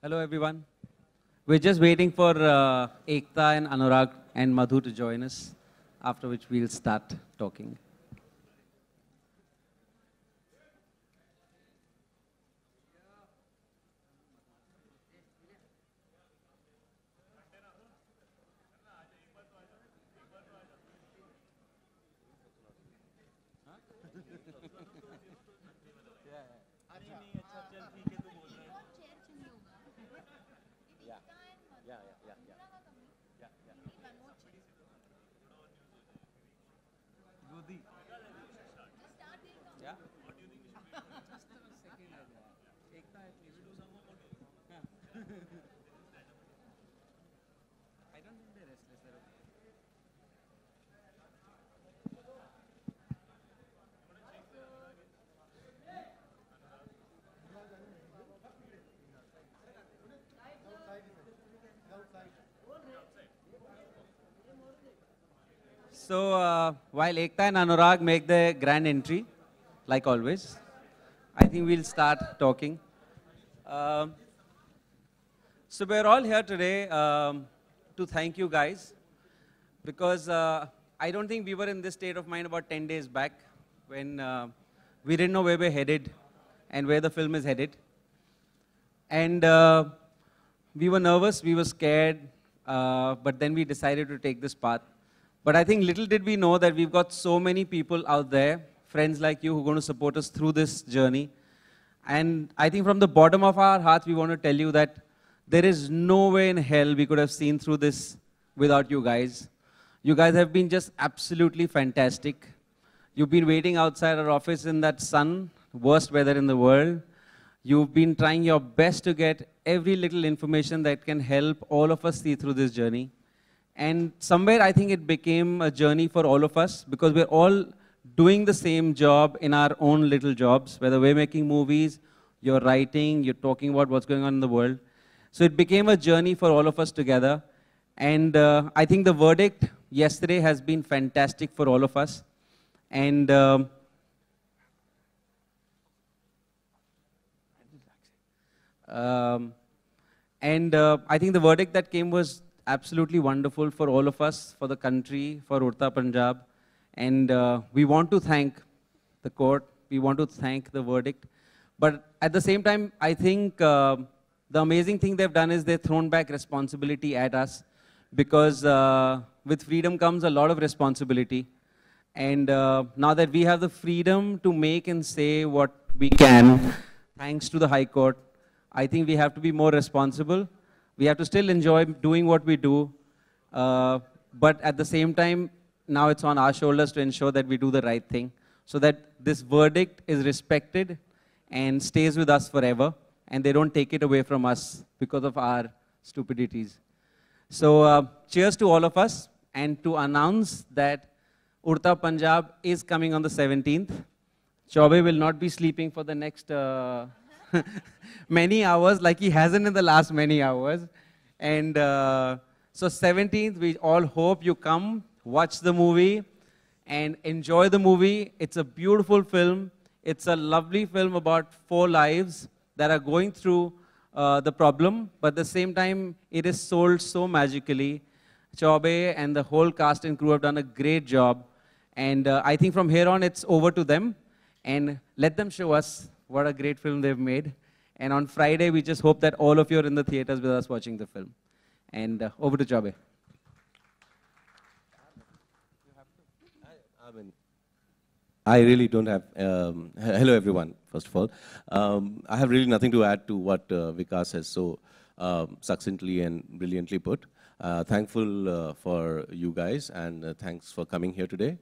Hello, everyone. We're just waiting for Ekta and Anurag and Madhu to join us, after which we'll start talking. So, while Ekta and Anurag make their grand entry, like always, I think we'll start talking. Um so, we're all here today to thank you guys, because I don't think we were in this state of mind about 10 days back when we didn't know where we're headed and where the film is headed. And we were nervous, we were scared, but then we decided to take this path. But I think little did we know that we've got so many people out there, friends like you, who are going to support us through this journey. And I think from the bottom of our hearts, we want to tell you that there is no way in hell we could have seen through this without you guys. You guys have been just absolutely fantastic. You've been waiting outside our office in that sun, worst weather in the world. You've been trying your best to get every little information that can help all of us see through this journey. And somewhere I think it became a journey for all of us, because we're all doing the same job in our own little jobs, whether we're making movies, you're writing, you're talking about what's going on in the world. So it became a journey for all of us together. And I think the verdict yesterday has been fantastic for all of us. And I think the verdict that came was absolutely wonderful for all of us, for the country, for Udta Punjab. And we want to thank the court, we want to thank the verdict. But at the same time, I think the amazing thing they've done is they've thrown back responsibility at us, because with freedom comes a lot of responsibility. And now that we have the freedom to make and say what we can, thanks to the High Court, I think we have to be more responsible. We have to still enjoy doing what we do, but at the same time, now it's on our shoulders to ensure that we do the right thing, so that this verdict is respected and stays with us forever, and they don't take it away from us because of our stupidities. So cheers to all of us, and to announce that Udta Punjab is coming on the 17th. Chaube will not be sleeping for the next many hours, like he hasn't in the last many hours. And so 17th, we all hope you come, watch the movie, and enjoy the movie. It's a beautiful film. It's a lovely film about 4 lives that are going through the problem, but at the same time, it is sold so magically. Chaube and the whole cast and crew have done a great job. And I think from here on, it's over to them. And let them show us what a great film they've made. And on Friday, we just hope that all of you are in the theaters with us watching the film. And over to Chaube. I really don't have, hello everyone, first of all. I have really nothing to add to what Vikas has so succinctly and brilliantly put. Thankful for you guys, and thanks for coming here today.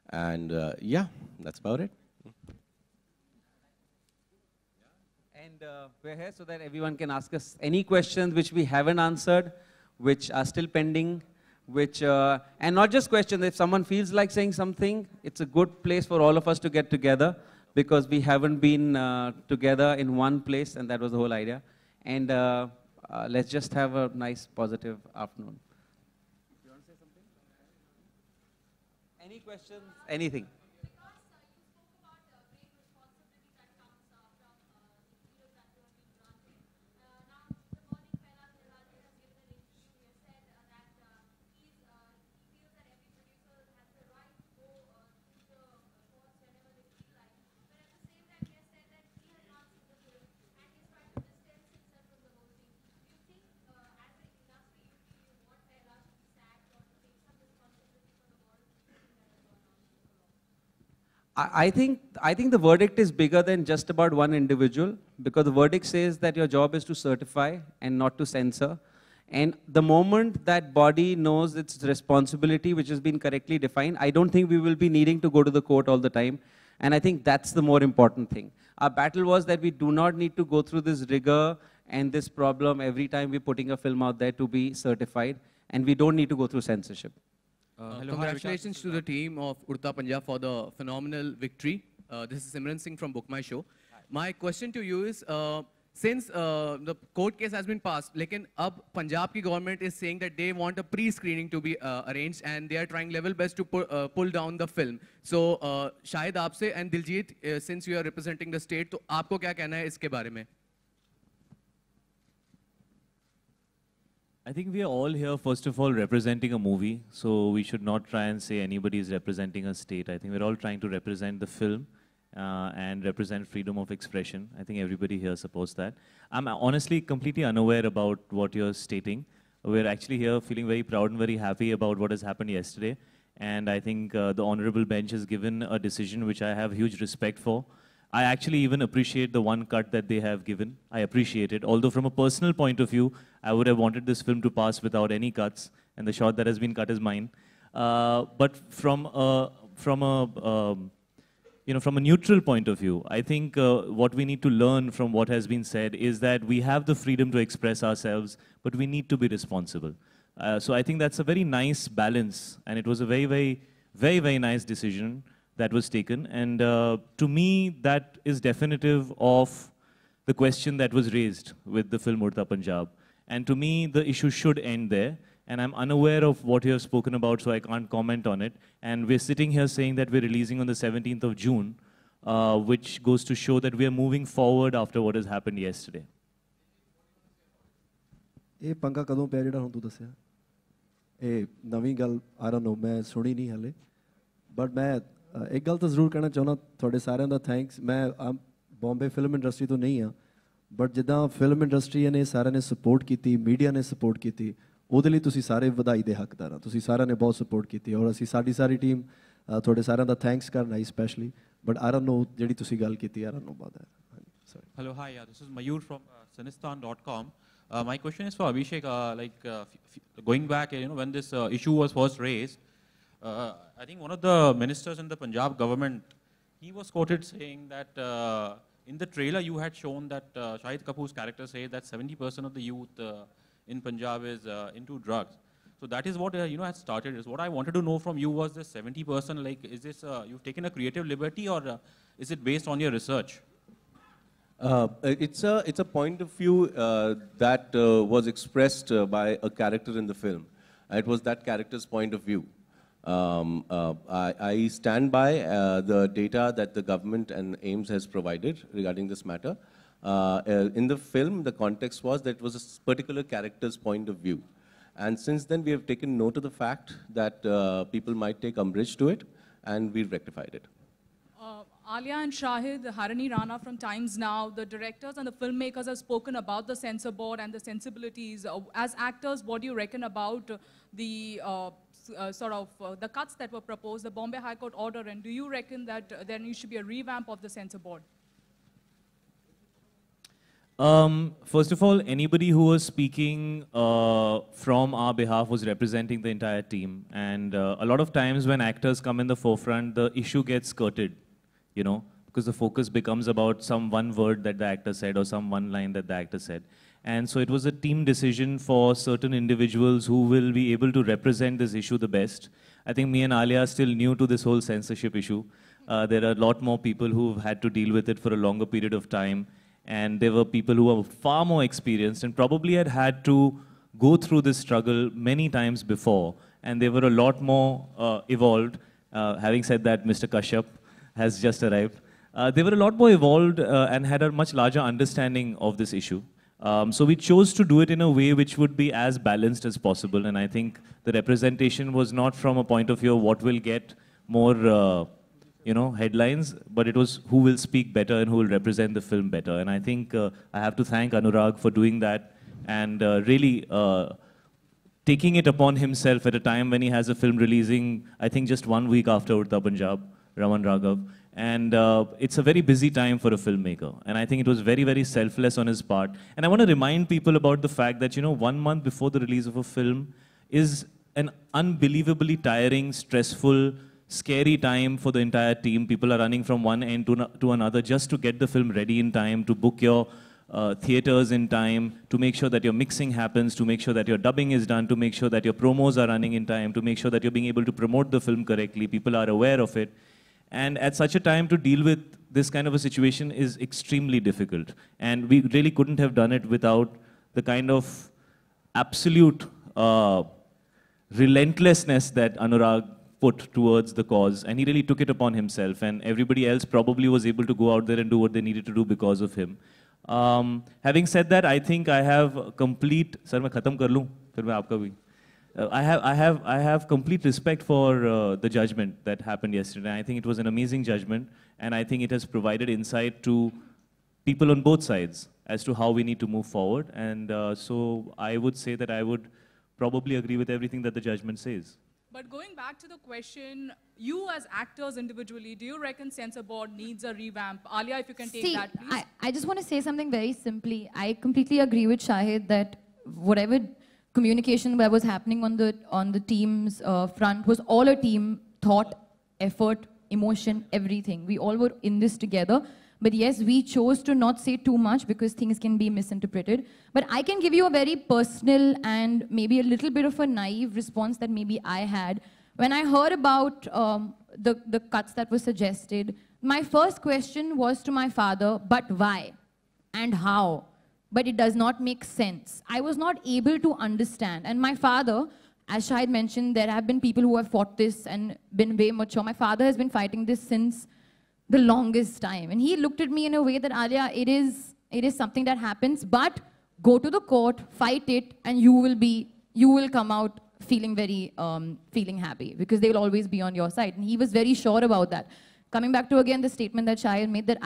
And yeah, that's about it. And we're here so that everyone can ask us any questions which we haven't answered, which are still pending, which, and not just questions. If someone feels like saying something, it's a good place for all of us to get together, because we haven't been together in one place, and that was the whole idea. And let's just have a nice, positive afternoon. You want to say something? Any questions? Anything? I think the verdict is bigger than just about one individual, because the verdict says that your job is to certify and not to censor. And the moment that body knows its responsibility, which has been correctly defined, I don't think we will be needing to go to the court all the time. And I think that's the more important thing. Our battle was that we do not need to go through this rigor and this problem every time we're putting a film out there to be certified. And we don't need to go through censorship. Congratulations to the team of Udta Punjab for the phenomenal victory. This is Simran Singh from Book My Show. My question to you is, since the court case has been passed, lekin ab Punjab ki government is saying that they want a pre-screening to be arranged and they are trying level best to pull down the film. So, Shahid aapse and Daljit, since you are representing the state, to aapko kya kehna hai iske bare mein? I think we are all here, first of all, representing a movie, so we should not try and say anybody is representing a state. I think we're all trying to represent the film and represent freedom of expression. I think everybody here supports that. I'm honestly completely unaware about what you're stating. We're actually here feeling very proud and very happy about what has happened yesterday. And I think the honorable bench has given a decision which I have huge respect for. I actually even appreciate the one cut that they have given. I appreciate it. Although from a personal point of view, I would have wanted this film to pass without any cuts, and the shot that has been cut is mine. But from a neutral point of view, I think what we need to learn from what has been said is that we have the freedom to express ourselves, but we need to be responsible. So I think that's a very nice balance, and it was a very nice decision that was taken. And to me, that is definitive of the question that was raised with the film Udta Punjab. And to me, the issue should end there. And I'm unaware of what you have spoken about, so I can't comment on it. And we're sitting here saying that we're releasing on the 17th of June, which goes to show that we are moving forward after what has happened yesterday. ਇਹ ਪੰਗਾ ਕਦੋਂ ਪਿਆ ਜਿਹੜਾ ਹੁਣ ਤੂੰ ਦੱਸਿਆ? ਇਹ ਨਵੀਂ ਗੱਲ I don't know, ਮੈਂ ਸੁਣੀ ਨਹੀਂ ਹਲੇ, ਬਟ ਮੈਂ ਇੱਕ ਗੱਲ ਤਾਂ ਜ਼ਰੂਰ ਕਹਿਣਾ ਚਾਹੁੰਦਾ ਤੁਹਾਡੇ ਸਾਰਿਆਂ ਦਾ ਥੈਂਕਸ। ਮੈਂ ਬੰਬੇ ਫਿਲਮ ਇੰਡਸਟਰੀ ਤੋਂ ਨਹੀਂ ਹਾਂ, ਬਟ ਜਿੱਦਾਂ ਫਿਲਮ ਇੰਡਸਟਰੀ ਨੇ ਸਾਰਿਆਂ ਨੇ ਸਪੋਰਟ ਕੀਤੀ, ਮੀਡੀਆ ਨੇ ਸਪੋਰਟ ਕੀਤੀ, ਉਹਦੇ ਲਈ ਤੁਸੀਂ ਸਾਰੇ ਵਧਾਈ ਦੇ ਹੱਕਦਾਰ ਆ। ਤੁਸੀਂ ਸਾਰਿਆਂ ਨੇ ਬਹੁਤ ਸਪੋਰਟ ਕੀਤੀ ਔਰ ਅਸੀਂ ਸਾਡੀ ਟੀਮ ਤੁਹਾਡੇ ਸਾਰਿਆਂ ਦਾ ਥੈਂਕਸ ਕਰਨ ਆਈ specially, but I don't know ਜਿਹੜੀ ਤੁਸੀਂ ਗੱਲ ਕੀਤੀ I don't know about that. Sorry. Hello, hi, this is Mayur from Sinistan.com. My question is for Abhishek. Going back, when this issue was first raised, I think one of the ministers in the Punjab government, he was quoted saying that in the trailer you had shown that Shahid Kapoor's character says that 70% of the youth in Punjab is into drugs. So that is what had started. Is what I wanted to know from you was this 70%, like, is this you've taken a creative liberty or is it based on your research? It's a point of view that was expressed by a character in the film. It was that character's point of view. I stand by the data that the government and AIMS has provided regarding this matter. In the film, the context was that it was a particular character's point of view. And since then, we have taken note of the fact that people might take umbrage to it, and we've rectified it. Alia and Shahid, Harini Rana from Times Now, the directors and the filmmakers have spoken about the censor board and the sensibilities. As actors, what do you reckon about the the cuts that were proposed, the Bombay High Court order, and do you reckon that there needs to be a revamp of the censor board? First of all, anybody who was speaking from our behalf was representing the entire team. And a lot of times when actors come in the forefront, the issue gets skirted, because the focus becomes about some one word that the actor said or some one line that the actor said. And so it was a team decision for certain individuals who will be able to represent this issue the best. I think me and Alia are still new to this whole censorship issue. There are a lot more people who've had to deal with it for a longer period of time. And there were people who were far more experienced and probably had to go through this struggle many times before. And they were a lot more evolved. Having said that, Mr. Kashyap has just arrived. They were a lot more evolved and had a much larger understanding of this issue. So we chose to do it in a way which would be as balanced as possible. And I think the representation was not from a point of view of what will get more headlines, but it was who will speak better and who will represent the film better. And I think I have to thank Anurag for doing that and really taking it upon himself at a time when he has a film releasing, I think just 1 week after Udta Punjab, Raman Raghav. And it's a very busy time for a filmmaker. And I think it was very, very selfless on his part. And I want to remind people about the fact that, 1 month before the release of a film is an unbelievably tiring, stressful, scary time for the entire team. People are running from one end to another just to get the film ready in time, to book your theaters in time, to make sure that your mixing happens, to make sure that your dubbing is done, to make sure that your promos are running in time, to make sure that you're being able to promote the film correctly, people are aware of it. And at such a time to deal with this kind of a situation is extremely difficult. And we really couldn't have done it without the kind of absolute relentlessness that Anurag put towards the cause. And he really took it upon himself. And everybody else probably was able to go out there and do what they needed to do because of him. Having said that, I think I have complete... Sir, मैं खत्म कर लूँ, फिर मैं आपका भी. I have complete respect for the judgment that happened yesterday. I think it was an amazing judgment, and I think it has provided insight to people on both sides as to how we need to move forward. And so I would say that I would probably agree with everything that the judgment says. But going back to the question, you as actors individually, do you reckon Censor Board needs a revamp? Alia, if you can take that, please. I just want to say something very simply. I completely agree with Shahid that whatever communication that was happening on the team's front was all a team thought, effort, emotion, everything. We all were in this together. But yes, we chose to not say too much because things can be misinterpreted. But I can give you a very personal and maybe a little bit of a naive response that maybe I had. When I heard about the cuts that were suggested, my first question was to my father, but why and how? But it does not make sense. I was not able to understand. And my father, as Shahid mentioned, there have been people who have fought this and been way mature. My father has been fighting this since the longest time. And he looked at me in a way that, Alia, it is something that happens, but go to the court, fight it, and you will come out feeling very, feeling happy because they will always be on your side. And he was very sure about that. Coming back to, again, the statement that Shahid made that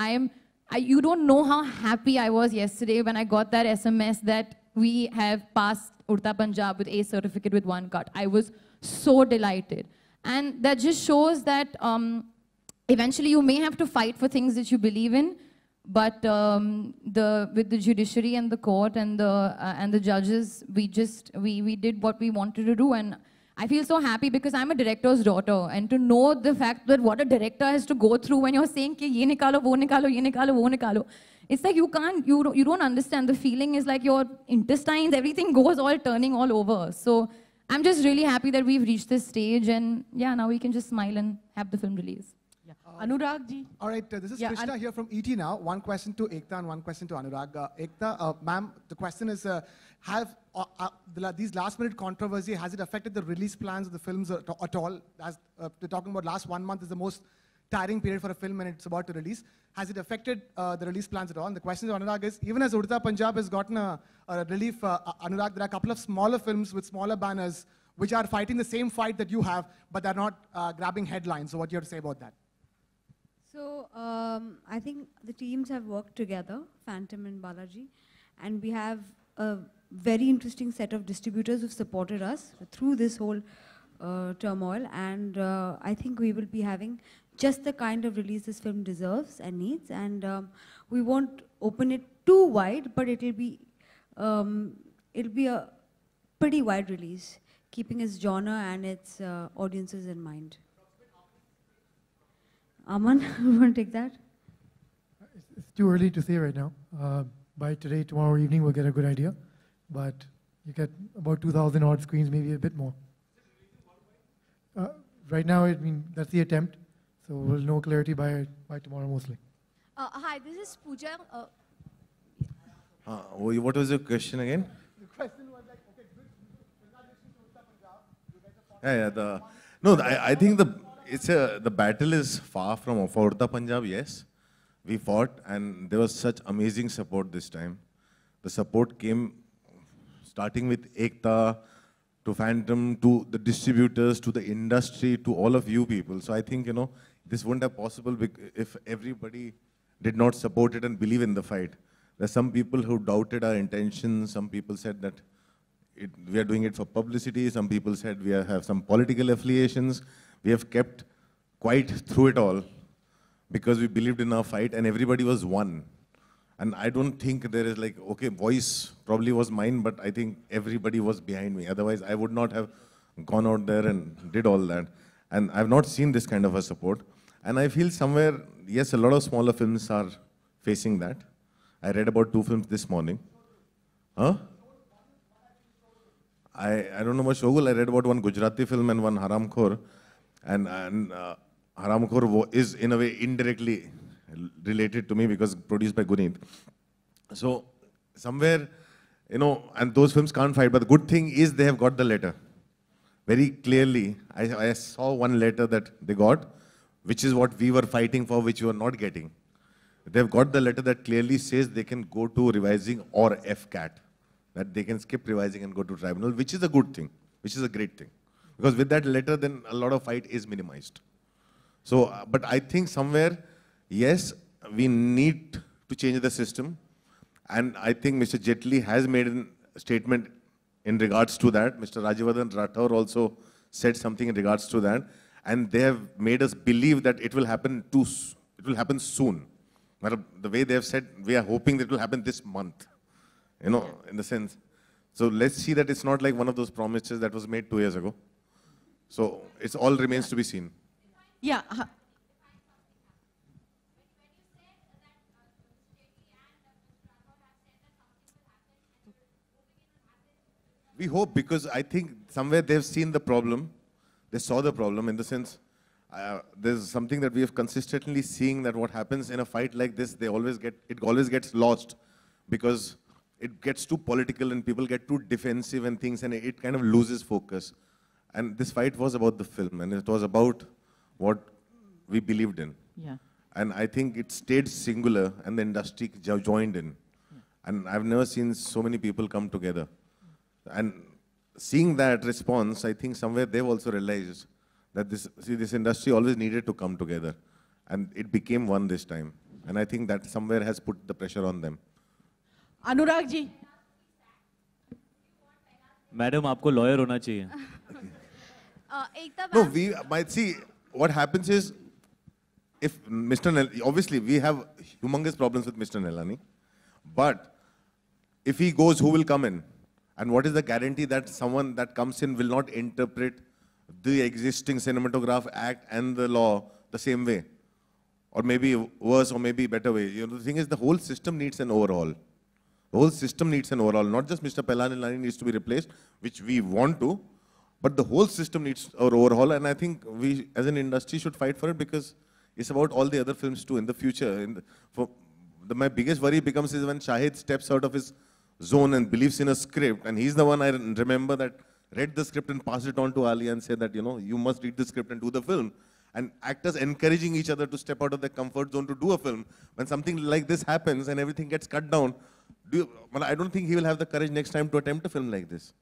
you don't know how happy I was yesterday when I got that SMS that we have passed Udta Punjab with A certificate with 1 cut. I was so delighted. And that just shows that eventually you may have to fight for things that you believe in, but with the judiciary and the court and the judges, we did what we wanted to do. And I feel so happy because I'm a director's daughter, and to know the fact that what a director has to go through when you're saying कि ये निकालो, वो निकालो, ये निकालो, वो निकालो. It's like you don't understand. The feeling is like your intestines, everything goes all turning all over. So I'm just really happy that we've reached this stage, and yeah, now we can just smile and have the film release. Anurag ji. All right, this is Krishna here from ET now. One question to Ekta and one question to Anurag. Ekta, ma'am, the question is, have these last-minute controversy, has it affected the release plans of the films at all? As we're talking about last 1 month is the most tiring period for a film when it's about to release. Has it affected the release plans at all? And the question to Anurag is, even as Udta Punjab has gotten a relief, Anurag, there are a couple of smaller films with smaller banners which are fighting the same fight that you have, but they're not grabbing headlines. So what do you have to say about that? So I think the teams have worked together, Phantom and Balaji, and we have a very interesting set of distributors who've supported us through this whole turmoil, and I think we will be having just the kind of release this film deserves and needs, and we won't open it too wide, but it'll be a pretty wide release, keeping its genre and its audiences in mind. Aman, you want to take that? It's too early to say right now. By today, tomorrow evening, we'll get a good idea. But you get about 2,000 odd screens, maybe a bit more. Right now, I mean, that's the attempt. So we'll know clarity by tomorrow mostly. Hi, this is Pooja. What was your question again? The question was like, okay, congratulations to Udta Punjab. I think the battle is far from for Udta Punjab. Yes, we fought, and there was such amazing support this time. The support came starting with Ekta, to Phantom, to the distributors, to the industry, to all of you people. So I think, this wouldn't have possible if everybody did not support it and believe in the fight. There are some people who doubted our intentions. Some people said that we are doing it for publicity. Some people said we have some political affiliations. We have kept quiet through it all. because we believed in our fight and everybody was one. And I don't think there is like, okay, voice probably was mine, but I think everybody was behind me. Otherwise, I would not have gone out there and did all that. And I've not seen this kind of a support. And I feel somewhere, yes, a lot of smaller films are facing that. I read about 2 films this morning. Huh? I don't know about Shogul. I read about one Gujarati film and one Haramkhor. And Haramkhor is in a way indirectly related to me because produced by Guneet. So somewhere, you know, and those films can't fight. But the good thing is they have got the letter. Very clearly, I saw one letter that they got, which is what we were fighting for, which we were not getting. They've got the letter that clearly says they can go to revising or FCAT. That they can skip revising and go to tribunal, which is a good thing, which is a great thing. Because with that letter, then a lot of fight is minimized. So, but I think somewhere, yes, we need to change the system. And I think Mr. Jetli has made a statement in regards to that. Mr. Rajyavardhan Rathore also said something in regards to that. And they have made us believe that it will happen soon. But the way they have said, we are hoping that it will happen this month. You know, in the sense. So let's see that it's not like one of those promises that was made 2 years ago. So it all remains to be seen. Yeah. We hope, because I think somewhere they've seen the problem. They saw the problem in the sense, there's something that we have consistently seeing that what happens in a fight like this, it always gets lost because it gets too political and people get too defensive and things, and it kind of loses focus. And this fight was about the film, and it was about what we believed in. Yeah. And I think it stayed singular, and the industry joined in. Yeah. And I've never seen so many people come together. And seeing that response, I think somewhere they've also realized that this industry always needed to come together. And it became one this time. And I think that somewhere has put the pressure on them. Anurag ji. Madam, आपको lawyer होना चाहिए. No, we might see what happens is, if Mr. Obviously we have humongous problems with Mr. Nelani, but if he goes, who will come in? And what is the guarantee that someone that comes in will not interpret the existing Cinematograph Act and the law the same way? Or maybe worse, or maybe better way. You know, the thing is, the whole system needs an overhaul. The whole system needs an overhaul. Not just Mr. Nelani needs to be replaced, which we want to, but the whole system needs an overhaul. And I think we, as an industry, should fight for it, because it's about all the other films too in the future. My biggest worry becomes is when Shahid steps out of his zone and believes in a script, and he's the one I remember that read the script and passed it on to Alia and said that, you know, you must read the script and do the film. And actors encouraging each other to step out of their comfort zone to do a film. When something like this happens and everything gets cut down, I don't think he will have the courage next time to attempt a film like this.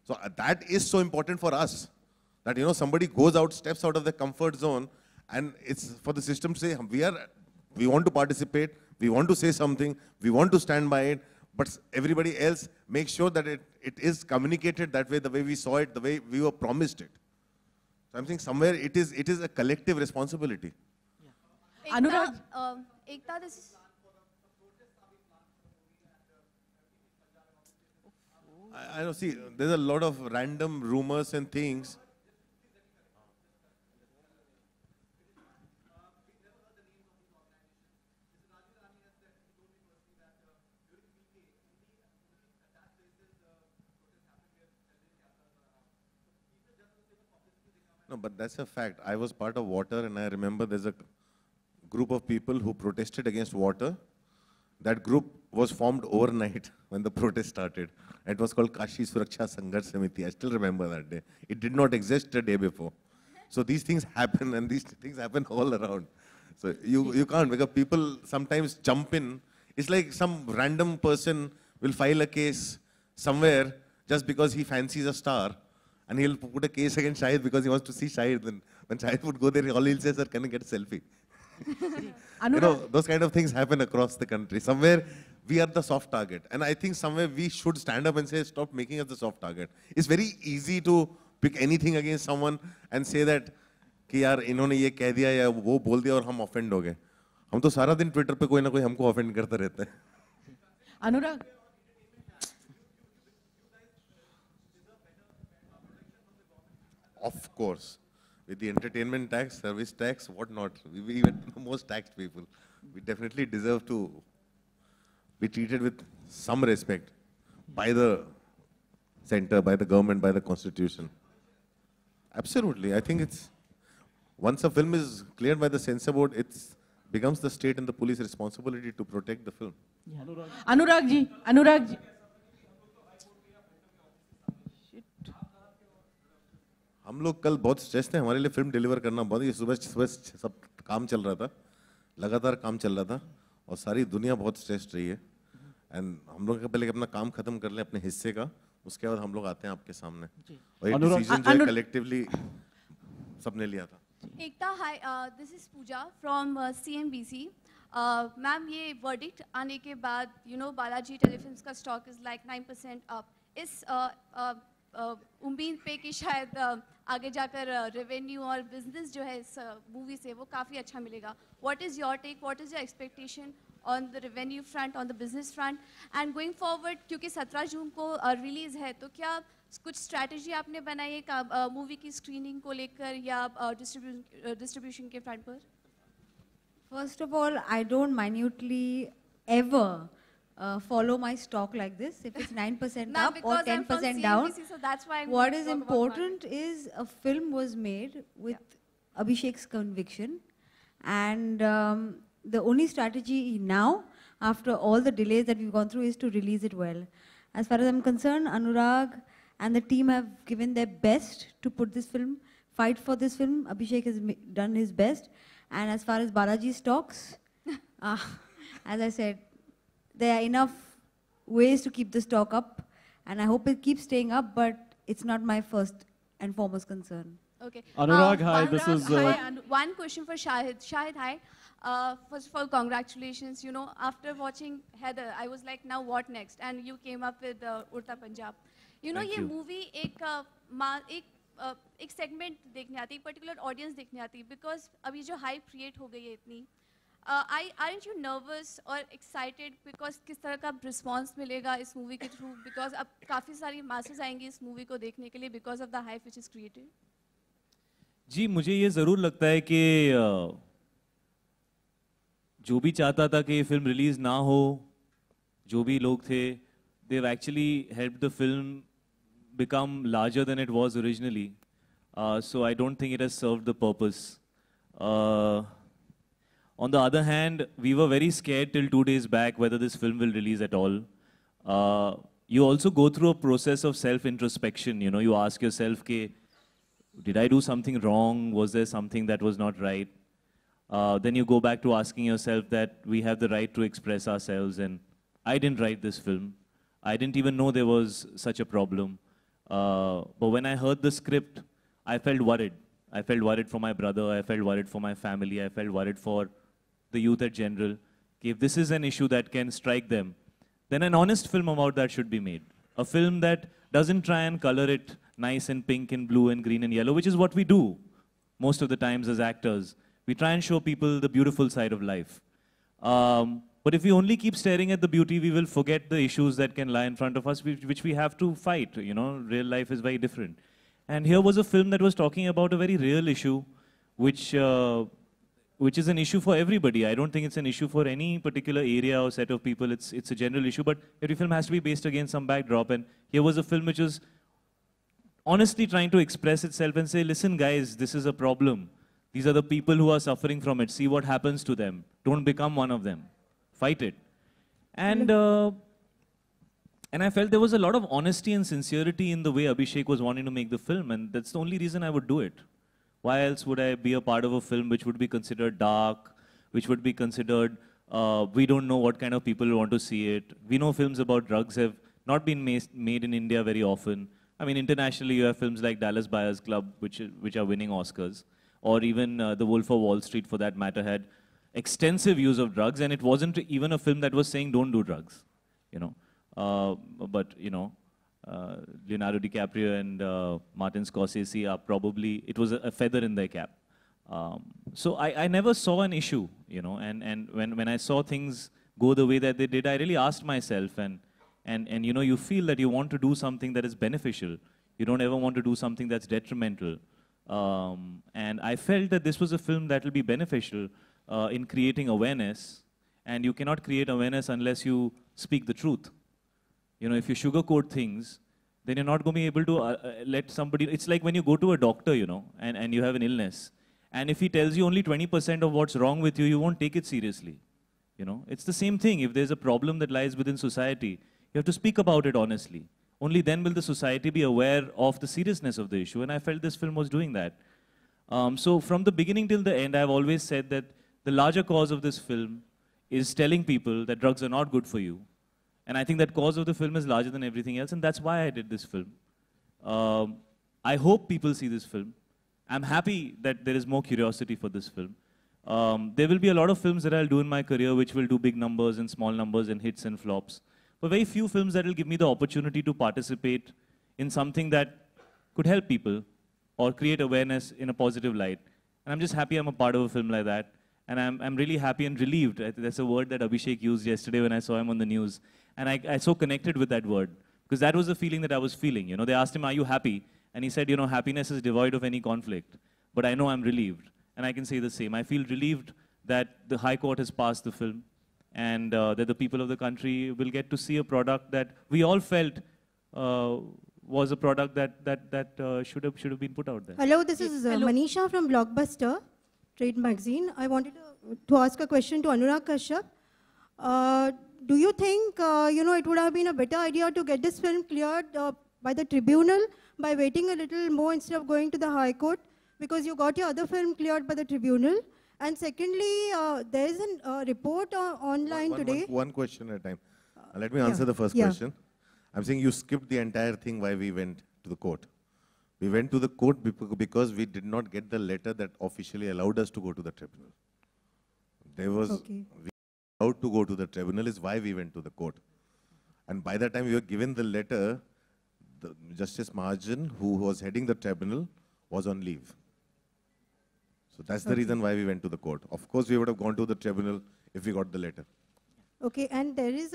So that is so important for us. That, you know, somebody goes out, steps out of their comfort zone, and it's for the system to say, we want to participate, we want to say something, we want to stand by it, but everybody else make sure that it is communicated that way, the way we saw it, the way we were promised it. So I'm saying somewhere it is a collective responsibility. Yeah. Anurag, Ekta, this is... I don't see, there's a lot of random rumors and things. No, but that's a fact. I was part of water, and I remember there's a group of people who protested against water. That group was formed overnight when the protest started. It was called Kashi Suraksha Sangharsh Samiti. I still remember that day. It did not exist the day before. So these things happen, and these things happen all around. So you can't, because people sometimes jump in. It's like some random person will file a case somewhere just because he fancies a star. And he'll put a case against Shahid because he wants to see Shahid. Then when Shahid would go there, all he'll say, sir, can I get a selfie? You know, those kind of things happen across the country. Somewhere we are the soft target. And I think somewhere we should stand up and say, stop making us the soft target. It's very easy to pick anything against someone and say that कि यार इन्होंने ये कह दिया या वो बोल दिया और हम ऑफेंड हो गए. हम तो सारा दिन ट्विटर पे कोई ना कोई हमको ऑफेंड करते रहते हैं. अनुराग. Of course, with the entertainment tax, service tax, what not, we even the most taxed people, we definitely deserve to be treated with some respect by the center, by the government, by the constitution. Absolutely, I think it's, once a film is cleared by the censor board, it becomes the state and the police responsibility to protect the film. Anurag ji, Anurag ji. हम लोग कल बहुत stress थे, हमारे लिए film deliver करना बहुत ही सुबह सुबह सब काम चल रहा था, लगातार काम चल रहा था और सारी दुनिया बहुत स्ट्रेस्ड रही है. एंड हम लोग पहले अपना काम खत्म कर ले अपने हिस्से का, उसके बाद हम लोग आते हैं आपके सामने और एक डिसीजन जो कलेक्टिवली सबने लिया था. Ekta, hi, this is Pooja from CNBC. Ma'am, ये वर्डिक्ट आने के बाद बालाजी टेलीफिल्म्स का स्टॉक इज लाइक 9% अप. इस उम्मीद पे कि शायद आगे जाकर रेवेन्यू और बिजनेस जो है इस मूवी से वो काफ़ी अच्छा मिलेगा. What is your take, what is your expectation on the revenue front, on the business front and going forward, क्योंकि 17 जून को रिलीज़ है, तो क्या कुछ स्ट्रैटेजी आपने बनाई है मूवी की स्क्रीनिंग को लेकर या डिस्ट्रीब्यूशन के फ्रंट पर? First of all, I don't minutely ever follow my stock like this. If it's 9% up or 10% down, so that's why what is important is a film was made with Abhishek's conviction, and the only strategy now, after all the delays that we've gone through, is to release it well. As far as I'm concerned, Anurag and the team have given their best to put this film, fight for this film. Abhishek has done his best. And as far as Balaji stocks, as I said, there are enough ways to keep the stock up, and I hope it keeps staying up, but it's not my first and foremost concern. Okay. Anurag, hi, this is... Hi, and one question for Shahid. Shahid, hi. First of all, congratulations. After watching Heather, I was like, now what next? And you came up with Udta Punjab. ये movie एक segment देखने आती है, एक particular audience देखने आती है, because अभी जो हाइप क्रिएट हो गई है इतनी, aren't you nervous और एक्साइटेड बिकॉज किस तरह का रिस्पॉन्स मिलेगा इस मूवी के थ्रू, बिकॉज अब काफ़ी सारी मासेस आएंगी इस मूवी को देखने के लिए because of the hype which is created? जी, मुझे ये ज़रूर लगता है कि जो भी चाहता था कि ये फिल्म रिलीज़ ना हो, जो भी लोग थे, they've actually helped the film become larger than it was originally. So I don't think it has served the purpose. On the other hand, we were very scared till 2 days back whether this film will release at all. You also go through a process of self-introspection. You ask yourself, did I do something wrong? Was there something that was not right? Then you go back to asking yourself that we have the right to express ourselves, and I didn't write this film. I didn't even know there was such a problem. But when I heard the script, I felt worried. I felt worried for my brother. I felt worried for my family. I felt worried for the youth at general. If this is an issue that can strike them, then an honest film about that should be made. A film that doesn't try and color it nice and pink and blue and green and yellow, which is what we do most of the times as actors. We try and show people the beautiful side of life. But if we only keep staring at the beauty, we will forget the issues that can lie in front of us, which we have to fight. Real life is very different. And here was a film that was talking about a very real issue, which is an issue for everybody. I don't think it's an issue for any particular area or set of people. It's a general issue, but every film has to be based against some backdrop. And here was a film which was honestly trying to express itself and say, listen, guys, this is a problem. These are the people who are suffering from it. See what happens to them. Don't become one of them. Fight it. And I felt there was a lot of honesty and sincerity in the way Abhishek was wanting to make the film, and that's the only reason I would do it. Why else would I be a part of a film which would be considered dark, which would be considered, we don't know what kind of people want to see it. We know films about drugs have not been made in India very often. I mean, internationally you have films like Dallas Buyers Club, which are winning Oscars, or even The Wolf of Wall Street, for that matter, had extensive use of drugs, and it wasn't even a film that was saying don't do drugs, but Leonardo DiCaprio and Martin Scorsese are probably, it was a feather in their cap. So I never saw an issue, you know, and when I saw things go the way that they did, I really asked myself, and you know, you feel that you want to do something that is beneficial. You don't ever want to do something that's detrimental. And I felt that this was a film that will be beneficial in creating awareness, and you cannot create awareness unless you speak the truth. You know, if you sugarcoat things, then you're not going to be able to let somebody, it's like when you go to a doctor, you know, and you have an illness, and if he tells you only 20% of what's wrong with you, you won't take it seriously. You know, it's the same thing. If there's a problem that lies within society, you have to speak about it honestly. Only then will the society be aware of the seriousness of the issue, and I felt this film was doing that. So from the beginning till the end, I've always said that the larger cause of this film is telling people that drugs are not good for you. And I think that cause of the film is larger than everything else, and that's why I did this film. I hope people see this film. I'm happy that there is more curiosity for this film. There will be a lot of films that I'll do in my career which will do big numbers and small numbers and hits and flops. But very few films that will give me the opportunity to participate in something that could help people or create awareness in a positive light. And I'm just happy I'm a part of a film like that. And I'm really happy and relieved. That's a word that Abhishek used yesterday when I saw him on the news. And I so connected with that word. Because that was the feeling that I was feeling. You know, they asked him, are you happy? And he said, you know, happiness is devoid of any conflict. But I know I'm relieved. And I can say the same. I feel relieved that the High Court has passed the film. And that the people of the country will get to see a product that we all felt was a product that should have been put out there. Hello, this is Manisha from Blockbuster Trade Magazine. I wanted to ask a question to Anurag Kashyap. Do you think you know, it would have been a better idea to get this film cleared by the tribunal by waiting a little more instead of going to the High Court? Because you got your other film cleared by the tribunal. And secondly, there is a report online today. One question at a time. Let me answer the first question. I'm saying you skipped the entire thing why we went to the court. We went to the court because we did not get the letter that officially allowed us to go to the tribunal. There was, we were allowed to go to the tribunal is why we went to the court. And by the time we were given the letter, the Justice Mahajan, who was heading the tribunal, was on leave. So that's the reason why we went to the court. Of course, we would have gone to the tribunal if we got the letter. Okay, and there is